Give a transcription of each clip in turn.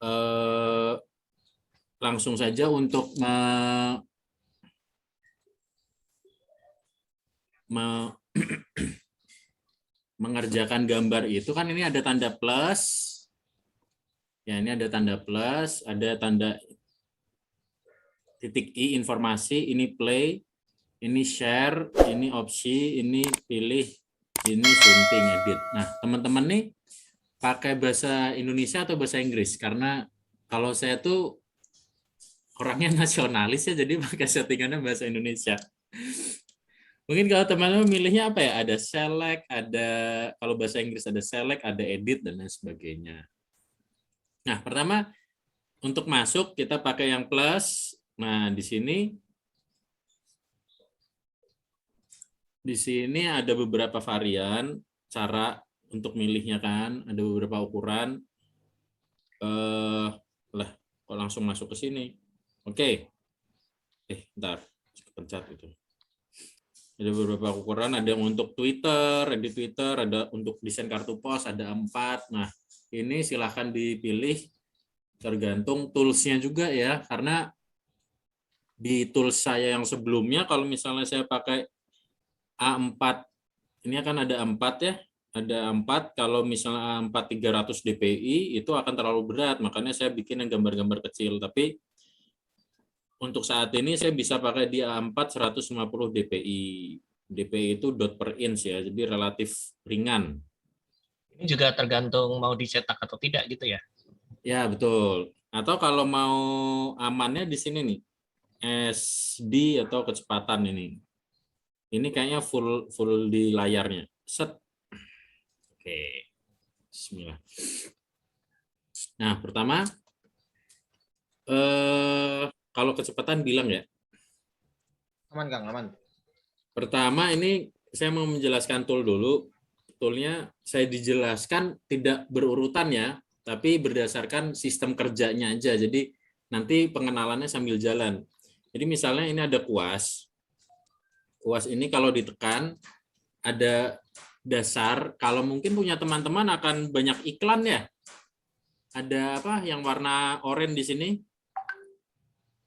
eh, langsung saja untuk mengerjakan gambar itu kan ini ada tanda plus. Ya, ini ada tanda plus, ada tanda titik I informasi, ini play, ini share, ini opsi, ini pilih, ini sunting edit. Nah, teman-teman nih pakai bahasa Indonesia atau bahasa Inggris? Karena kalau saya tuh orangnya nasionalis ya, jadi pakai settingannya bahasa Indonesia. Mungkin kalau teman-teman milihnya apa ya? Ada select, ada kalau bahasa Inggris ada select, ada edit dan lain sebagainya. Nah, pertama untuk masuk kita pakai yang plus. Nah, di sini ada beberapa varian cara untuk milihnya kan, ada beberapa ukuran. Lah, kok langsung masuk ke sini? Oke. Bentar, pencet itu. Ada beberapa ukuran, ada yang untuk Twitter, di Twitter, ada untuk desain kartu pos, ada 4. Nah, ini silahkan dipilih tergantung toolsnya juga ya, karena di tools saya yang sebelumnya, kalau misalnya saya pakai A4, ini akan ada 4 ya, ada 4, kalau misalnya A4 300 dpi itu akan terlalu berat, makanya saya bikin yang gambar-gambar kecil, tapi untuk saat ini saya bisa pakai di A4 150 dpi. DPI itu dot per inch ya, jadi relatif ringan. Ini juga tergantung mau dicetak atau tidak gitu ya? Ya, betul. Atau kalau mau amannya di sini nih, SD atau kecepatan ini. Ini kayaknya full di layarnya. Set. Oke. Bismillah. Nah, pertama kalau kecepatan bilang ya. Aman, Kang, aman. Pertama ini saya mau menjelaskan tool dulu. Toolnya saya dijelaskan tidak berurutan ya, tapi berdasarkan sistem kerjanya aja. Jadi nanti pengenalannya sambil jalan. Jadi misalnya ini ada kuas. Kuas ini kalau ditekan ada dasar. Kalau mungkin punya teman-teman akan banyak iklan ya. Ada apa yang warna oranye di sini?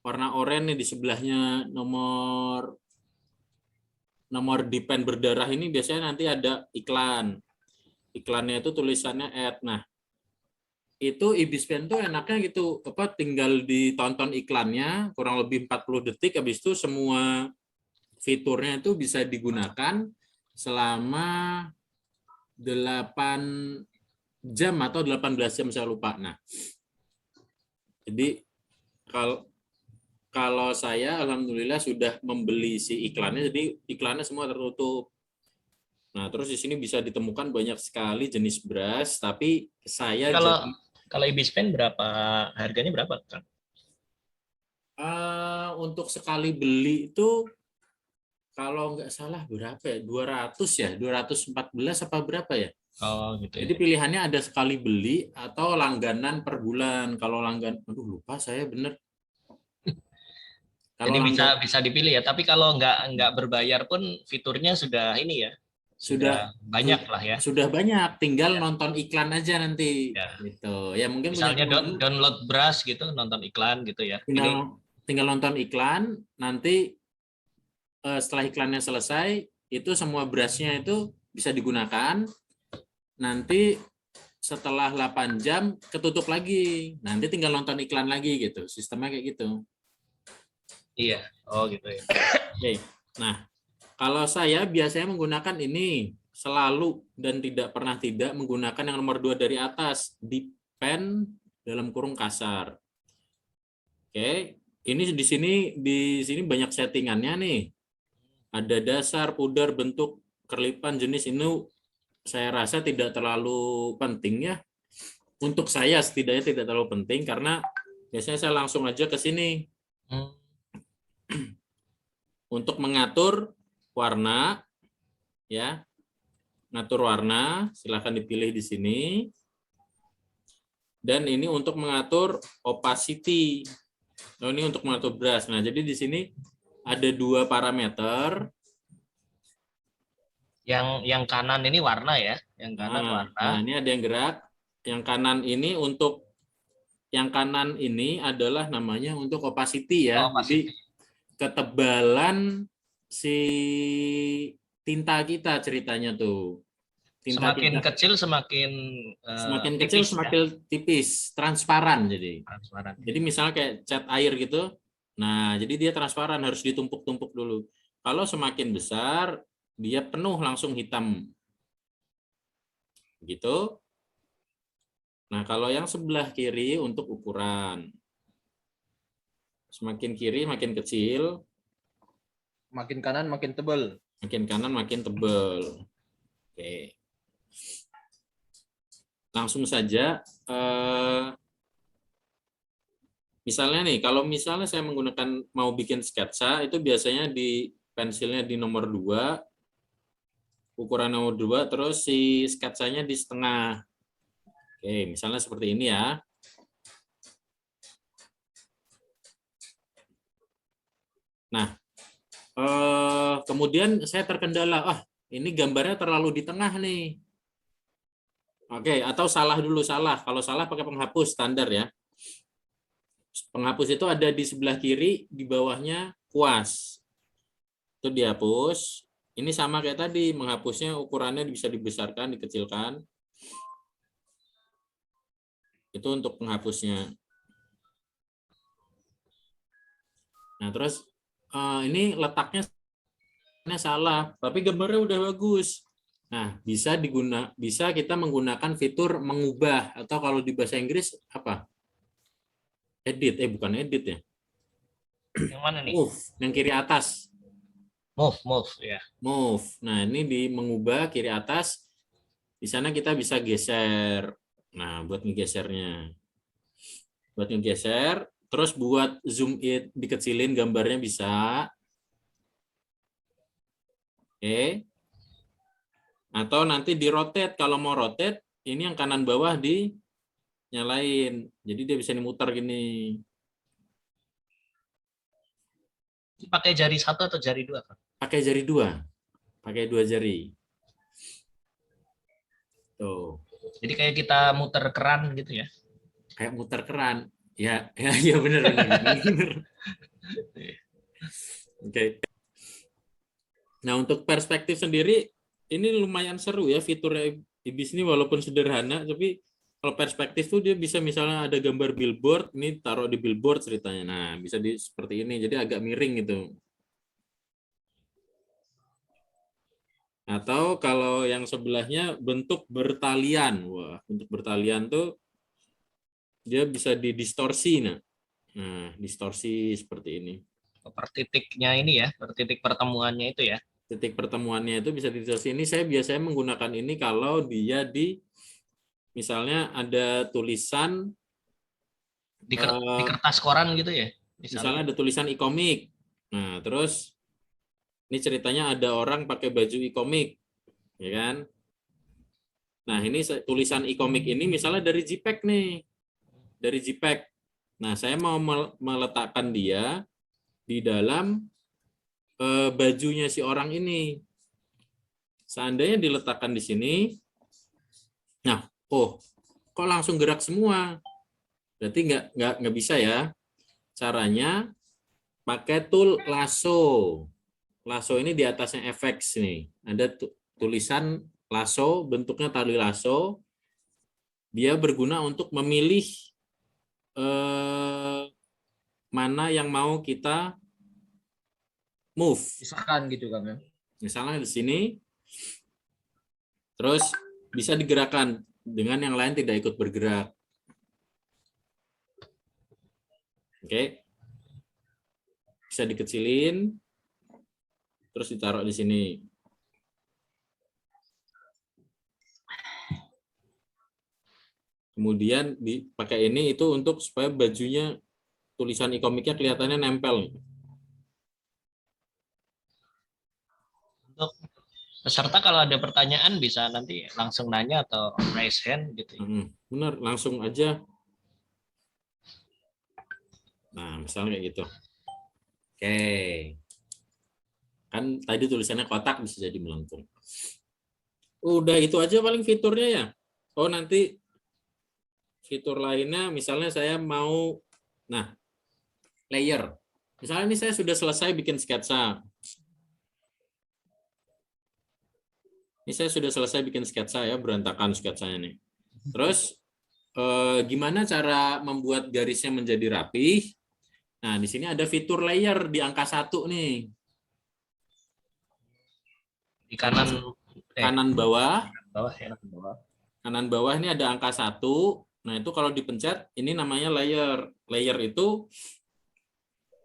Warna oranye di sebelahnya nomor dipen berdarah ini biasanya nanti ada iklan. Iklannya itu tulisannya add. Nah, itu Ibispen tuh enaknya gitu, tinggal ditonton iklannya kurang lebih 40 detik, habis itu semua fiturnya itu bisa digunakan selama 8 jam atau 18 jam, saya lupa. Nah, jadi kalau saya alhamdulillah sudah membeli si iklannya, jadi iklannya semua tertutup. Nah, terus di sini bisa ditemukan banyak sekali jenis beras, tapi saya Kalau Ibispen berapa harganya berapa, Kang? Untuk sekali beli itu kalau nggak salah berapa ya? 200 ya? 214 apa berapa ya? Oh, gitu Jadi ya. pilihannya ada sekali beli atau langganan per bulan. Kalau aduh lupa saya bener. Kalau Jadi langgan bisa dipilih ya. Tapi kalau nggak berbayar pun fiturnya sudah ini ya, sudah sudah banyak lah ya. sudah banyak, tinggal Ya, nonton iklan aja nanti. ya. Gitu. Ya mungkin punya Misalnya teman-teman download Brush gitu, nonton iklan gitu ya. Ini tinggal tinggal nonton iklan, nanti setelah iklannya selesai, itu semua brushnya itu bisa digunakan. Nanti setelah 8 jam ketutup lagi. Nanti tinggal nonton iklan lagi gitu. Sistemnya kayak gitu. iya. Oh, gitu ya. Oke. Nah, kalau saya biasanya menggunakan ini selalu dan tidak pernah tidak menggunakan yang nomor 2 dari atas, di pen dalam kurung kasar. Oke. Ini di sini banyak settingannya nih. Ada dasar, pudar, bentuk, kerlipan, jenis. Ini saya rasa tidak terlalu penting ya. Untuk saya setidaknya tidak terlalu penting karena biasanya saya langsung aja ke sini. Untuk mengatur warna ya. Ngatur warna, silahkan dipilih di sini. Dan ini untuk mengatur opacity. Oh, ini untuk mengatur brush. Nah, jadi di sini ada 2 parameter. Yang kanan ini warna ya, yang kanan warna. Nah, ini ada yang gerak. Yang kanan ini untuk yang kanan ini adalah namanya untuk opacity ya. Opacity. Jadi ketebalan si tinta kita ceritanya tuh. Tinta Semakin kita kecil semakin semakin kecil tipis, ya, semakin tipis, transparan jadi. transparan. Jadi misalnya kayak cat air gitu. Nah, jadi dia transparan, harus ditumpuk-tumpuk dulu. Kalau semakin besar, dia penuh langsung hitam. Gitu. Nah, kalau yang sebelah kiri untuk ukuran. Semakin kiri makin kecil, Makin kanan makin tebel. makin kanan makin tebal. Oke. Langsung saja. Misalnya nih, kalau misalnya saya menggunakan mau bikin sketsa, itu biasanya di pensilnya di nomor 2, ukuran nomor 2, terus si sketsanya di setengah. Oke, misalnya seperti ini ya. Nah, kemudian saya terkendala, ini gambarnya terlalu di tengah nih. Oke, atau salah dulu, salah. Kalau salah pakai penghapus standar ya. Penghapus itu ada di sebelah kiri, di bawahnya kuas. Itu dihapus. Ini sama kayak tadi, menghapusnya ukurannya bisa dibesarkan, dikecilkan. Itu untuk penghapusnya. Nah, terus ini letaknya salah, tapi gambarnya udah bagus. Nah, bisa kita menggunakan fitur mengubah, atau kalau di bahasa Inggris apa? Edit, bukan edit ya. Yang mana nih? Move, yang kiri atas. Move ya. Move. Nah, ini di mengubah kiri atas. Di sana kita bisa geser. Nah, buat ngegesernya. Buat ngegeser, terus buat zoom in, dikecilin gambarnya bisa. Oke. Atau nanti di rotate, kalau mau rotate, ini yang kanan bawah di nyalain. Jadi dia bisa dimuter gini. Pakai jari 1 atau jari 2, Kang? Pakai jari 2. Pakai 2 jari. Tuh. Jadi kayak kita muter keran gitu ya. Kayak muter keran. Ya benar. Oke. Nah, untuk perspektif sendiri ini lumayan seru ya fiturnya Ibis ini, walaupun sederhana, tapi kalau perspektif tuh dia bisa misalnya ada gambar billboard, ini taruh di billboard ceritanya. Nah, bisa seperti ini, jadi agak miring gitu. Atau kalau yang sebelahnya bentuk bertalian. Wah, bentuk bertalian tuh dia bisa didistorsi. Nah, distorsi seperti ini. Per titiknya ini ya, per titik pertemuannya itu ya. Titik pertemuannya itu bisa distorsi. Ini saya biasanya menggunakan ini kalau dia misalnya ada tulisan Di kertas koran gitu ya. misalnya ada tulisan e-komik. Nah, terus ini ceritanya ada orang pakai baju e-komik, ya kan? Nah, ini tulisan e-komik ini misalnya dari JPEG nih. Dari JPEG. Nah, saya mau meletakkan dia di dalam bajunya si orang ini. Seandainya diletakkan di sini, nah, kok langsung gerak semua? Berarti nggak bisa ya. Caranya pakai tool lasso. Lasso ini di atasnya effects nih. Ada tulisan lasso, bentuknya tali lasso. Dia berguna untuk memilih mana yang mau kita move. Misalkan gitu kan ya. Misalnya di sini, terus bisa digerakkan dengan yang lain tidak ikut bergerak. Oke. Bisa dikecilin, terus ditaruh di sini. Kemudian dipakai ini itu untuk supaya bajunya, tulisan e-komiknya kelihatannya nempel. Untuk peserta kalau ada pertanyaan bisa nanti langsung nanya atau raise hand gitu. Benar, langsung aja. Nah, misalnya kayak gitu. Oke. Kan tadi tulisannya kotak, bisa jadi melengkung. Udah itu aja paling fiturnya ya. Nanti fitur lainnya misalnya saya mau, nah, layer. Misalnya ini saya sudah selesai bikin sketsa. Ini saya sudah selesai bikin sketsa ya, berantakan sketsanya nih. Terus gimana cara membuat garisnya menjadi rapih? Nah, di sini ada fitur layer di angka 1 nih. Di kanan Kanan bawah. bawah ya. Kanan bawah ini ada angka 1. Nah, itu kalau dipencet ini namanya layer. Layer itu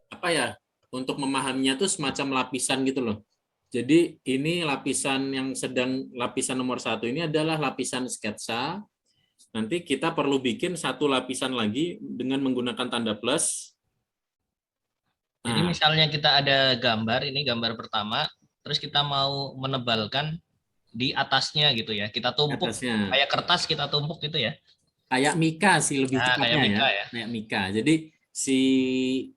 apa ya? Untuk memahaminya tuh semacam lapisan gitu loh. Jadi ini lapisan yang sedang, lapisan nomor 1 ini adalah lapisan sketsa. Nanti kita perlu bikin satu lapisan lagi dengan menggunakan tanda plus. Jadi Nah, misalnya kita ada gambar, ini gambar pertama, terus kita mau menebalkan di atasnya gitu ya. Kita tumpuk atasnya kayak kertas, kita tumpuk gitu ya. kayak Mika sih lebih Nah, kayak tepatnya ya. Mika ya. Kayak Mika. Jadi si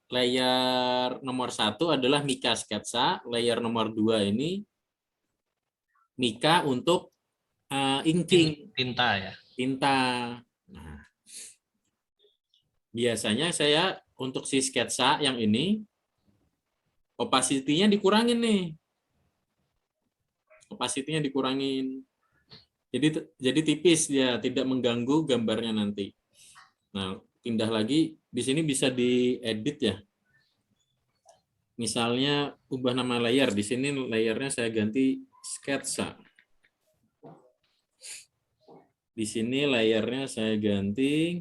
layer nomor 1 adalah Mika sketsa, layer nomor 2 ini Mika untuk inking, Tinta ya. tinta. Nah, biasanya saya untuk si sketsa yang ini opacity-nya dikurangin nih. Opacity-nya dikurangin. Jadi tipis dia, tidak mengganggu gambarnya nanti. Nah, pindah lagi, di sini bisa diedit ya. Misalnya ubah nama layer, di sini layernya saya ganti sketsa. Di sini layernya saya ganti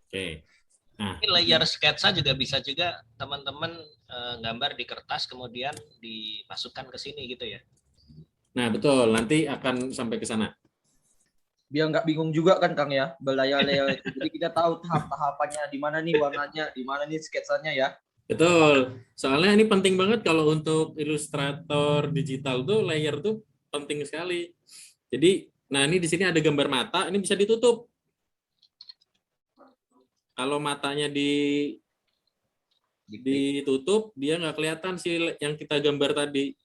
oke. Nah, Ini layer sketsa juga bisa juga teman-teman gambar di kertas kemudian dimasukkan ke sini gitu ya. nah betul, nanti akan sampai ke sana. Biar nggak bingung juga kan Kang ya, berlayar-layar itu. Jadi kita tahu tahap-tahapannya di mana nih warnanya, di mana nih sketsanya ya. Betul. Soalnya ini penting banget kalau untuk ilustrator digital tuh layer tuh penting sekali. Jadi, nah ini di sini ada gambar mata, ini bisa ditutup. Kalau matanya ditutup, dia nggak kelihatan sih yang kita gambar tadi.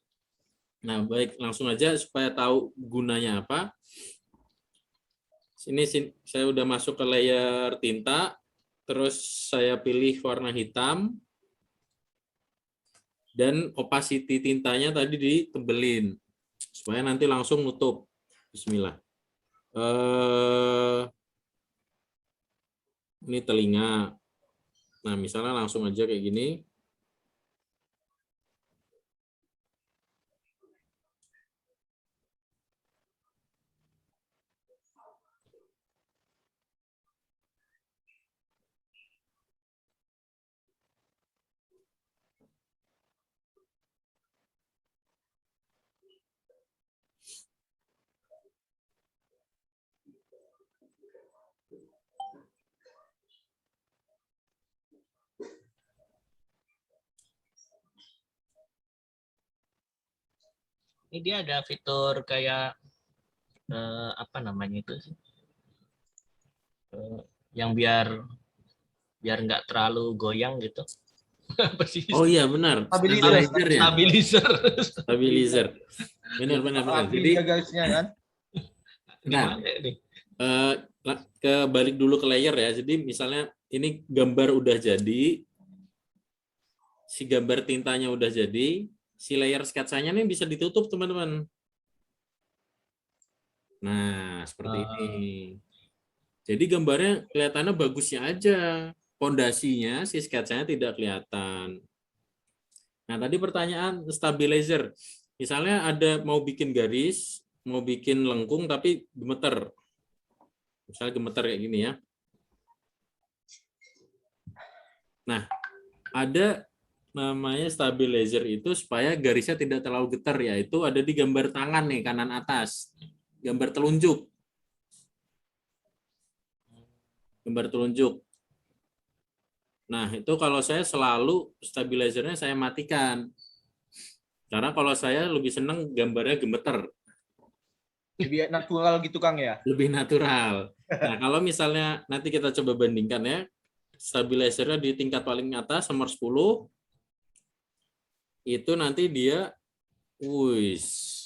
Nah, baik, langsung aja supaya tahu gunanya apa. Sini saya udah masuk ke layer tinta, terus saya pilih warna hitam, dan opacity tintanya tadi ditebelin, supaya nanti langsung nutup. Bismillah. Ini telinga. Nah, misalnya langsung aja kayak gini. Ini dia ada fitur kayak apa namanya itu sih? Yang biar nggak terlalu goyang gitu. Apa sih? Oh iya benar, Stabilizer. stabilizer ya. Stabilizer. Benar. Jadi garisnya kan. nah, Gimana nih? ke balik dulu ke layer ya. Jadi misalnya ini gambar udah jadi, si gambar tintanya udah jadi, si layer sketsanya nih bisa ditutup teman-teman. Nah, seperti ini. Jadi gambarnya kelihatannya bagusnya aja. Pondasinya si sketsanya tidak kelihatan. Nah, tadi pertanyaan stabilizer. Misalnya ada mau bikin garis, mau bikin lengkung tapi gemeter. Misalnya gemeter kayak gini ya. Nah, ada namanya stabilizer itu supaya garisnya tidak terlalu getar, yaitu ada di gambar tangan nih, kanan atas. Gambar telunjuk. Gambar telunjuk. Nah, itu kalau saya selalu stabilizernya saya matikan. Karena kalau saya lebih senang gambarnya gemeter. Lebih natural gitu Kang ya. Lebih natural. Nah, kalau misalnya nanti kita coba bandingkan ya, stabilizernya di tingkat paling atas nomor 10, itu nanti dia Wih,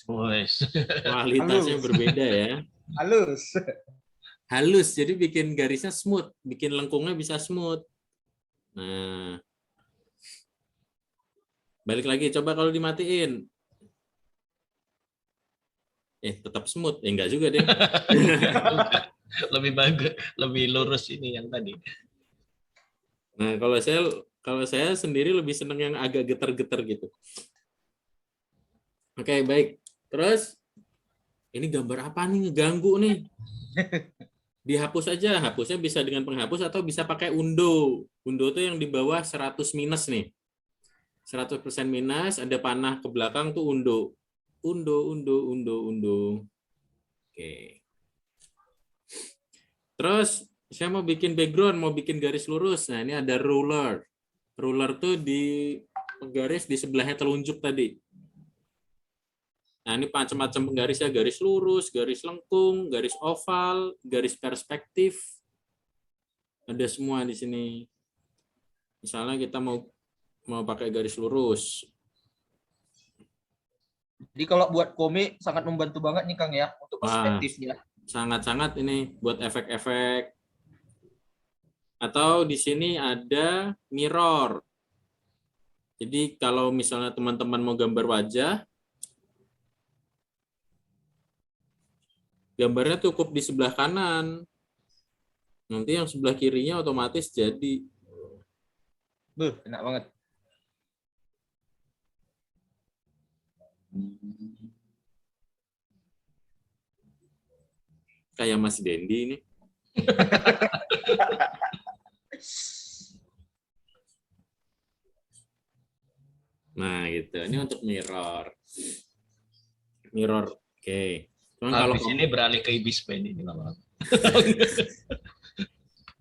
Wes. kualitasnya Halus. berbeda ya. Halus. Halus, jadi bikin garisnya smooth, bikin lengkungnya bisa smooth. Nah, balik lagi, coba kalau dimatiin. Tetap smooth. Enggak juga deh. Lebih bagus, lebih lurus ini yang tadi. Nah, kalau saya sendiri lebih seneng yang agak getar-getar gitu. Oke, baik. Terus ini gambar apa nih, ngeganggu nih? Dihapus aja. Hapusnya bisa dengan penghapus atau bisa pakai undo. Undo itu yang di bawah 100 minus nih. 100% minus, ada panah ke belakang tuh undo. Undo. Oke. Terus saya mau bikin background, mau bikin garis lurus. Nah, ini ada ruler. Ruler tuh di garis di sebelahnya telunjuk tadi. Nah, ini macam-macam penggarisnya, garis lurus, garis lengkung, garis oval, garis perspektif. Ada semua di sini. Misalnya kita mau pakai garis lurus. Jadi kalau buat komik sangat membantu banget nih Kang ya untuk Wah, perspektifnya. sangat-sangat ini buat efek-efek. Atau di sini ada mirror. Jadi kalau misalnya teman-teman mau gambar wajah, gambarnya cukup di sebelah kanan. Nanti yang sebelah kirinya otomatis jadi. Enak banget. Kayak Mas Dendi ini. Nah, gitu. Ini untuk mirror. Mirror. Oke. Cuman kalau Habis ini beralih ke ibis pen ini lama-lama.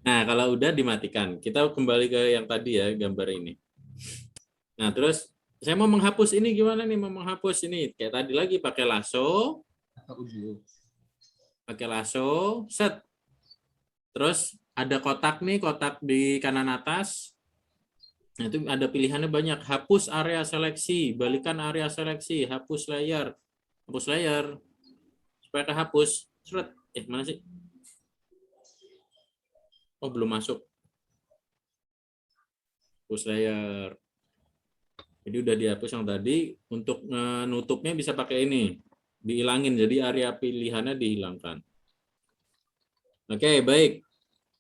Nah, kalau udah dimatikan. Kita kembali ke yang tadi ya, gambar ini. Nah, terus saya mau menghapus ini gimana nih? Mau menghapus ini kayak tadi lagi pakai lasso. Pakai lasso, set. Terus ada kotak nih, kotak di kanan atas. Nah, itu ada pilihannya banyak. Hapus area seleksi, balikan area seleksi, hapus layar. Hapus layar. Supaya kehapus. Seret. Mana sih? Oh, belum masuk. Hapus layar. Jadi udah dihapus yang tadi. Untuk nutupnya bisa pakai ini. Dihilangin, jadi area pilihannya dihilangkan. Oke, baik.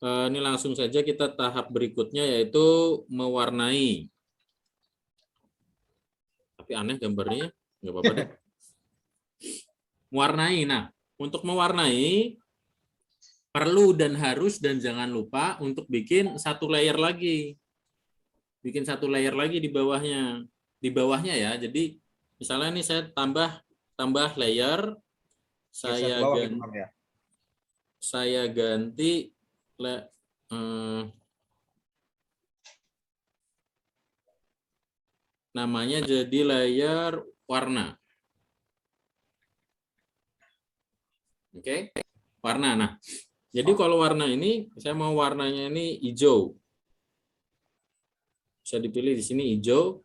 Ini langsung saja kita tahap berikutnya yaitu mewarnai. Tapi aneh gambarnya, nggak apa-apa deh. Mewarnai. Nah, untuk mewarnai perlu dan harus dan jangan lupa untuk bikin satu layer lagi. Bikin satu layer lagi di bawahnya. Di bawahnya ya. Jadi misalnya ini saya tambah layer. Saya ganti namanya jadi layer warna. Oke, warna. Nah, jadi kalau warna ini, saya mau warnanya ini hijau. Bisa dipilih di sini hijau.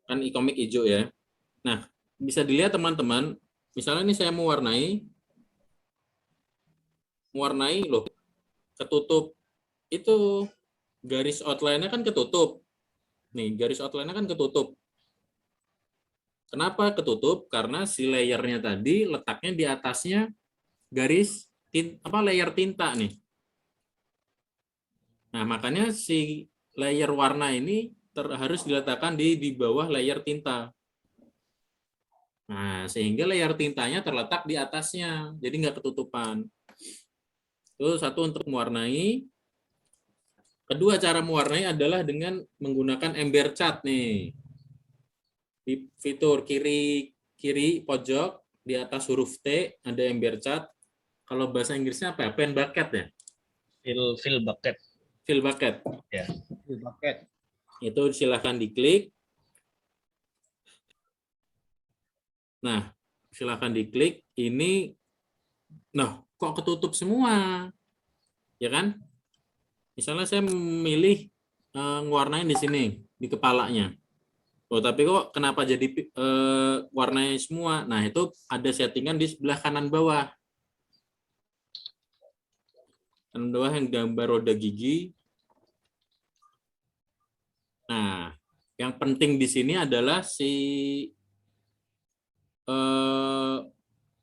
Kan ikomik hijau ya. Nah, bisa dilihat teman-teman, misalnya ini saya mau warnai loh, ketutup. Itu garis outline-nya kan ketutup. Nih, garis outline-nya kan ketutup. Kenapa ketutup? Karena si layernya tadi letaknya di atasnya garis layer tinta nih. Nah, makanya si layer warna ini harus diletakkan di bawah layer tinta. Nah, sehingga layer tintanya terletak di atasnya, jadi nggak ketutupan. Itu satu untuk mewarnai. Kedua cara mewarnai adalah dengan menggunakan ember cat nih. Di fitur kiri pojok di atas huruf T ada ember cat. Kalau bahasa Inggrisnya apa ya? Pen bucket ya? Fill bucket. Fill bucket. Ya. Fill bucket. Itu silahkan diklik. Nah, silahkan diklik. Ini, nah kok ketutup semua? Ya kan? Misalnya saya memilih ngewarnain di sini, di kepalanya. Oh, tapi kok kenapa jadi warnanya semua? Nah, itu ada settingan di sebelah kanan bawah. Kanan bawah yang gambar roda gigi. Nah, yang penting di sini adalah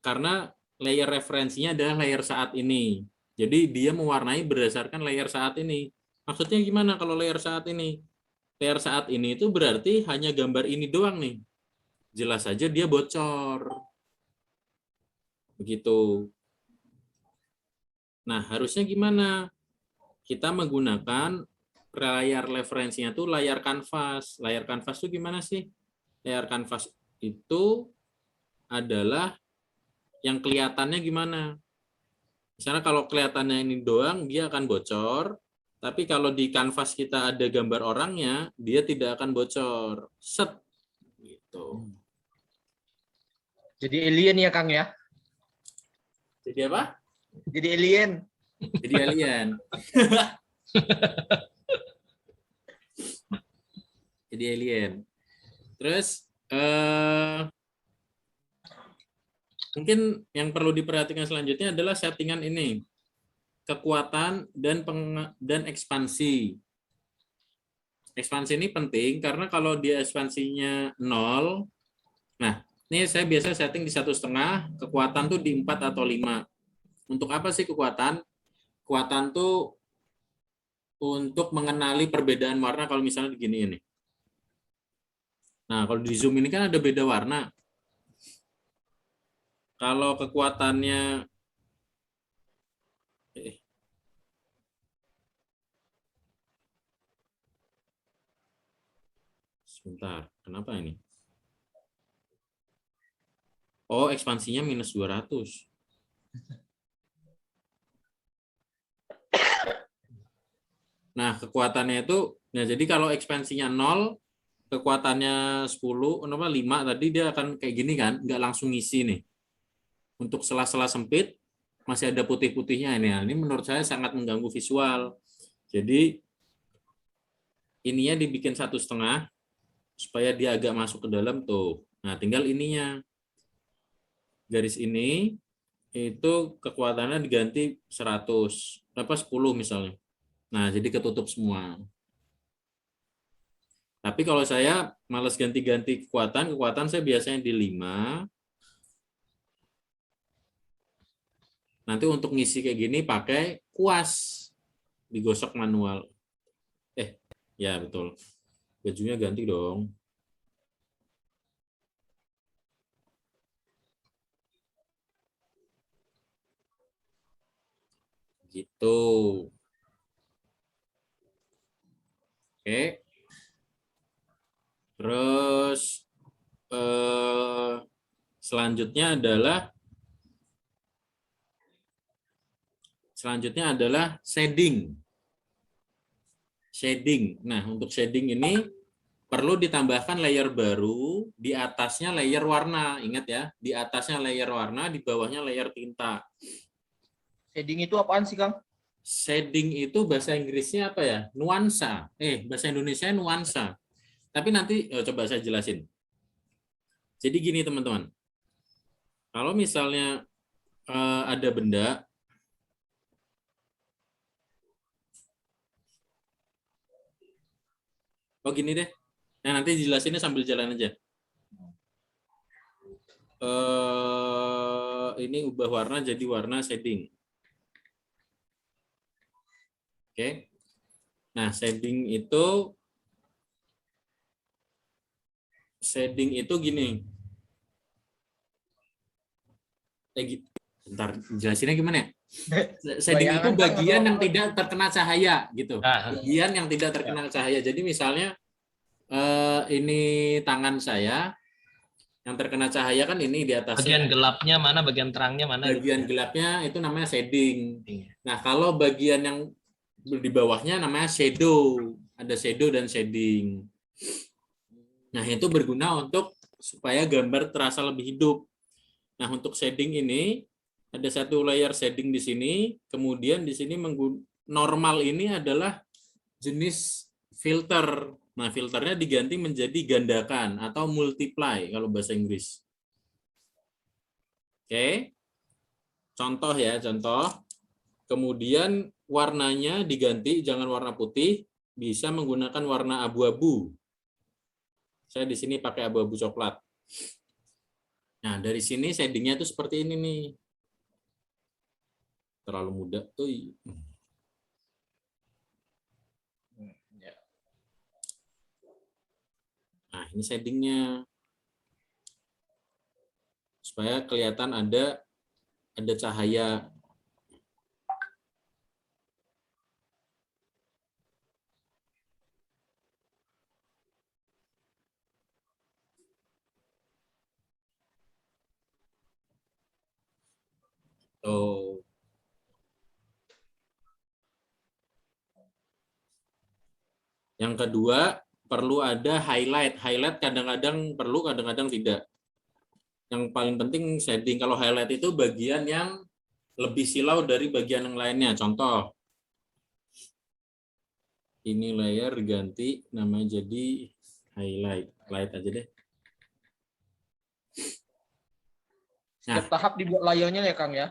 karena layer referensinya adalah layer saat ini. Jadi dia mewarnai berdasarkan layer saat ini. Maksudnya gimana kalau layer saat ini? Layer saat ini itu berarti hanya gambar ini doang nih. Jelas saja dia bocor. Begitu. Nah, harusnya gimana? Kita menggunakan layar referensinya tuh layar kanvas. Layar kanvas tuh gimana sih? Layar kanvas itu adalah yang kelihatannya gimana? Misalnya kalau kelihatannya ini doang, dia akan bocor. Tapi kalau di kanvas kita ada gambar orangnya, dia tidak akan bocor. Set. Gitu. Jadi alien ya Kang ya? Jadi apa? Jadi alien. Jadi alien. Jadi alien. Terus mungkin yang perlu diperhatikan selanjutnya adalah settingan ini. Kekuatan dan ekspansi. Ekspansi ini penting karena kalau dia ekspansinya 0, nah ini saya biasa setting di 1,5, kekuatan tuh di 4 atau 5. Untuk apa sih kekuatan? Kekuatan tuh untuk mengenali perbedaan warna kalau misalnya begini ini. Nah, kalau di zoom ini kan ada beda warna. Kalau kekuatannya sebentar, kenapa ini? Oh, ekspansinya minus 200. Nah, kekuatannya itu, nah jadi kalau ekspansinya 0, kekuatannya 10, 5 tadi dia akan kayak gini kan, nggak langsung ngisi nih. Untuk sela-sela sempit, masih ada putih-putihnya ini. Nah, ini menurut saya sangat mengganggu visual. Jadi, ininya dibikin 1,5, supaya dia agak masuk ke dalam tuh. Nah, tinggal ininya. Garis ini, itu kekuatannya diganti 100, 10 misalnya. Nah, jadi ketutup semua. Tapi kalau saya malas ganti-ganti kekuatan saya biasanya di 5. Nanti untuk ngisi kayak gini pakai kuas, digosok manual. Ya betul. Bajunya ganti dong. Gitu. Oke. Terus selanjutnya adalah shading. Shading. Nah, untuk shading ini perlu ditambahkan layer baru, di atasnya layer warna. Ingat ya, di atasnya layer warna, di bawahnya layer tinta. Shading itu apaan sih Kang? Shading itu bahasa Inggrisnya apa ya? Nuansa. Bahasa Indonesia nuansa. Tapi nanti coba saya jelasin. Jadi gini teman-teman. Kalau misalnya ada benda, oh gini deh. Nah, nanti jelasinnya sambil jalan aja. Ini ubah warna jadi warna shading. Oke. Nah, shading itu gini. Bentar, jelasinnya gimana ya? Shading itu bagian yang tidak terkena cahaya gitu. Bagian yang tidak terkena cahaya. Jadi misalnya ini tangan saya, yang terkena cahaya kan ini di atasnya. Bagian gelapnya mana, bagian terangnya mana? Bagian gelapnya itu namanya shading. Nah, kalau bagian yang di bawahnya namanya shadow. Ada shadow dan shading. Nah, itu berguna untuk supaya gambar terasa lebih hidup. Nah, untuk shading ini ada satu layer shading di sini, kemudian di sini normal ini adalah jenis filter. Nah, filternya diganti menjadi gandakan atau multiply kalau bahasa Inggris. Oke. Contoh ya, contoh. Kemudian warnanya diganti, jangan warna putih, bisa menggunakan warna abu-abu. Saya di sini pakai abu-abu coklat. Nah, dari sini shadingnya itu seperti ini nih. Terlalu mudah tuh. Nah, ini shadingnya. Supaya kelihatan ada cahaya. Tuh. Yang kedua, perlu ada highlight. Highlight kadang-kadang perlu, kadang-kadang tidak. Yang paling penting shading. Kalau highlight itu bagian yang lebih silau dari bagian yang lainnya. Contoh, ini layer ganti namanya jadi highlight. Light aja deh. Nah, Setiap tahap dibuat layernya ya Kang ya.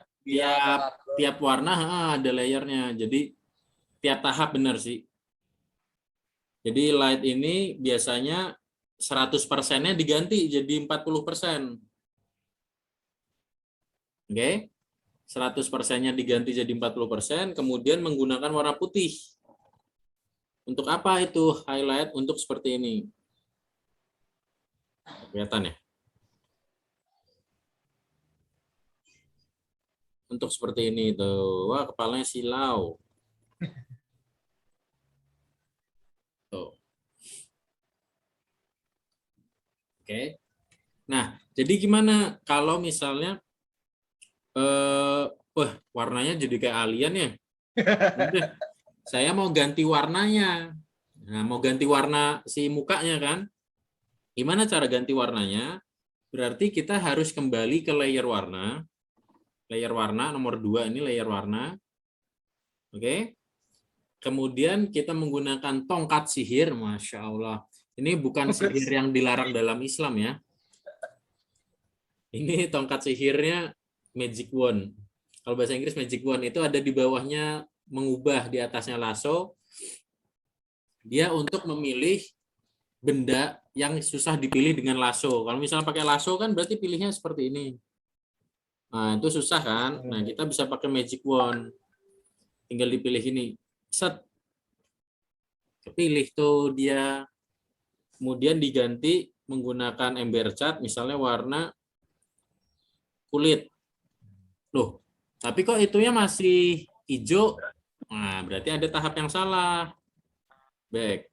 Tiap warna ada layernya. Jadi tiap tahap benar sih. Jadi light ini biasanya 100%-nya diganti jadi 40%. Oke. 100%-nya diganti jadi 40%, kemudian menggunakan warna putih. Untuk apa itu highlight? Untuk seperti ini. Kelihatan ya? Untuk seperti ini tuh. Wah, kepalanya silau. Tuh. Oke. Nah, jadi gimana kalau misalnya warnanya jadi kayak alien ya? Udah, saya mau ganti warnanya. Nah, mau ganti warna si mukanya kan? Gimana cara ganti warnanya? Berarti kita harus kembali ke layer warna. Layer warna nomor 2 ini layer warna. Oke. Kemudian kita menggunakan tongkat sihir. Masya Allah. Ini bukan sihir yang dilarang dalam Islam ya. Ini tongkat sihirnya magic wand. Kalau bahasa Inggris magic wand itu ada di bawahnya mengubah, di atasnya lasso. Dia untuk memilih benda yang susah dipilih dengan lasso. Kalau misalnya pakai lasso kan berarti pilihnya seperti ini. Nah, itu susah kan? Nah, kita bisa pakai magic wand. Tinggal dipilih ini. Set. Kepilih tuh dia. Kemudian diganti menggunakan ember cat, misalnya warna kulit. Loh, tapi kok itunya masih hijau? Nah, berarti ada tahap yang salah. Baik.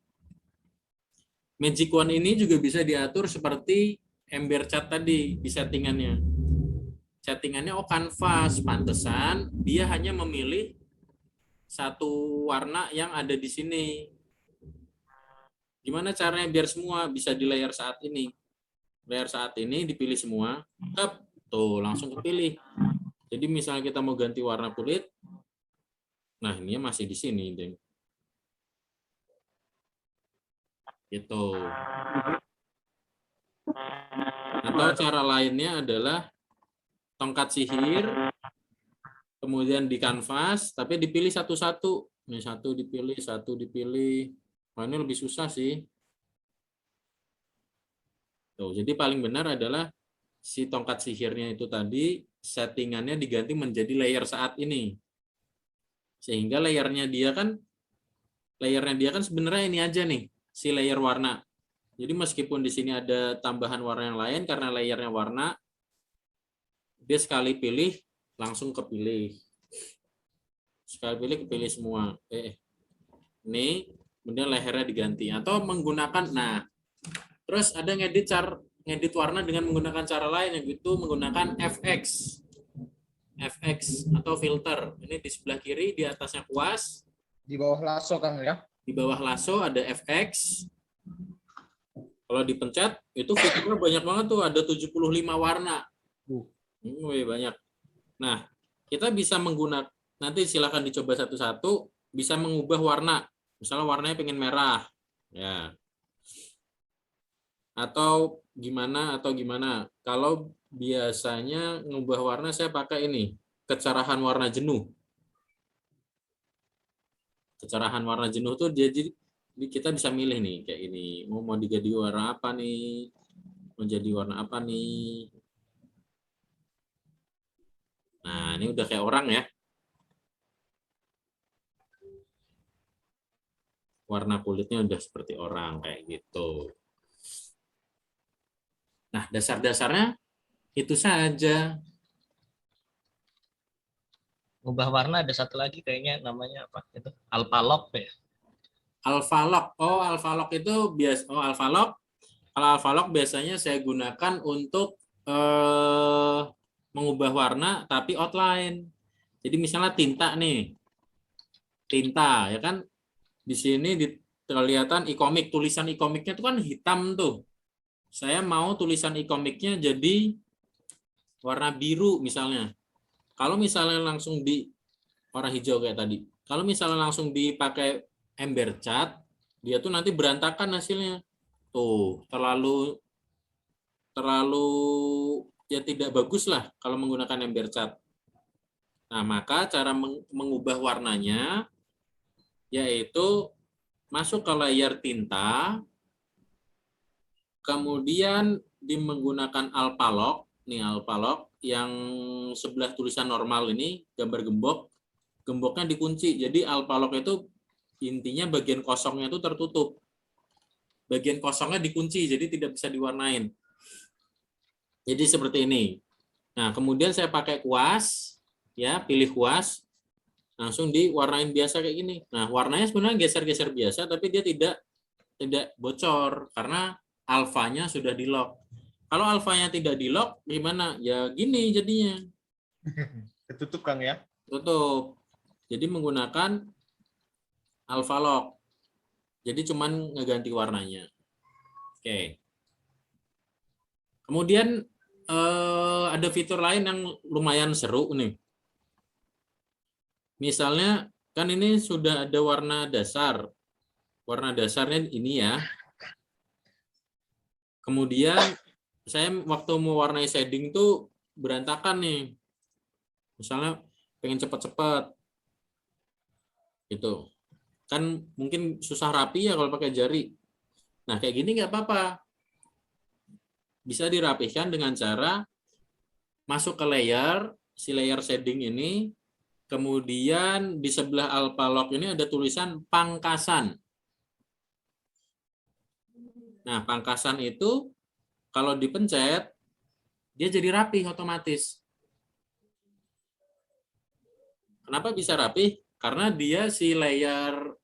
Magic wand ini juga bisa diatur seperti ember cat tadi di settingannya. Settingannya kanvas, pantesan dia hanya memilih satu warna yang ada di sini. Gimana caranya biar semua bisa di layer saat ini? Layer saat ini dipilih semua, tuh langsung kepilih. Jadi misalnya kita mau ganti warna kulit, nah ini masih di sini, deh. Gitu. Atau cara lainnya adalah tongkat sihir, kemudian di kanvas, tapi dipilih satu-satu. Ini satu dipilih. Wah, ini lebih susah sih. Tuh, jadi paling benar adalah si tongkat sihirnya itu tadi settingannya diganti menjadi layer saat ini. Sehingga layernya dia kan sebenarnya ini aja nih, si layer warna. Jadi meskipun di sini ada tambahan warna yang lain karena layernya warna, dia sekali pilih langsung kepilih. Sekali pilih kepilil semua. Ini kemudian lehernya diganti atau menggunakan terus ada ngedit warna dengan menggunakan cara lain, yaitu menggunakan FX atau filter. Ini di sebelah kiri, di atasnya kuas, Di bawah lasso Kang ya. di bawah lasso ada FX. Kalau dipencet itu fiturnya banyak banget tuh, ada 75 warna. Banyak. Nah, kita bisa menggunakan, nanti silakan dicoba satu-satu, bisa mengubah warna. Misalnya warnanya pengen merah, Ya. Atau gimana? Kalau biasanya ngubah warna saya pakai ini, kecerahan warna jenuh. Kecerahan warna jenuh tuh jadi kita bisa milih nih kayak ini. Mau diganti warna apa nih? Mau jadi warna apa nih? Nah, ini udah kayak orang ya. Warna kulitnya udah seperti orang kayak gitu. Nah, dasar-dasarnya itu saja. Ubah warna ada satu lagi kayaknya namanya apa? Itu Alphalog ya. Alphalog. Oh, Alphalog itu Alphalog. Kalau Alphalog biasanya saya gunakan untuk mengubah warna tapi outline. Jadi misalnya tinta nih. Tinta ya kan di sini kelihatan ikomik, tulisan ikomiknya itu kan hitam tuh. Saya mau tulisan ikomiknya jadi warna biru misalnya. Kalau misalnya langsung di warna hijau kayak tadi. Kalau misalnya langsung dipakai ember cat, dia tuh nanti berantakan hasilnya. Tuh, terlalu terlalu ya tidak bagus lah kalau menggunakan ember cat. Nah, maka cara mengubah warnanya yaitu masuk ke layer tinta, kemudian menggunakan Alphalog, nih Alphalog yang sebelah tulisan normal ini gambar gembok, gemboknya dikunci. Jadi Alphalog itu intinya bagian kosongnya itu tertutup. Bagian kosongnya dikunci, jadi tidak bisa diwarnain. Jadi seperti ini. Nah, kemudian saya pakai kuas, ya, pilih kuas, langsung diwarnain biasa kayak gini. Nah, warnanya sebenarnya geser-geser biasa, tapi dia tidak bocor karena alfanya sudah di lock. Kalau alfanya tidak di lock, gimana? Ya gini jadinya. Ketutup Kang ya. Tutup. Jadi menggunakan alpha lock. Jadi cuman ngeganti warnanya. Oke. Kemudian ada fitur lain yang lumayan seru nih. Misalnya kan ini sudah ada warna dasar. Warna dasarnya ini ya. Kemudian saya waktu mau warnai shading tuh berantakan nih. Misalnya pengen cepat-cepat gitu. Kan mungkin susah rapi ya kalau pakai jari. Nah, kayak gini nggak apa-apa. Bisa dirapihkan dengan cara masuk ke layer, si layer shading ini, kemudian di sebelah alpha lock ini ada tulisan pangkasan. Nah, pangkasan itu kalau dipencet, dia jadi rapih otomatis. Kenapa bisa rapih? Karena dia si layer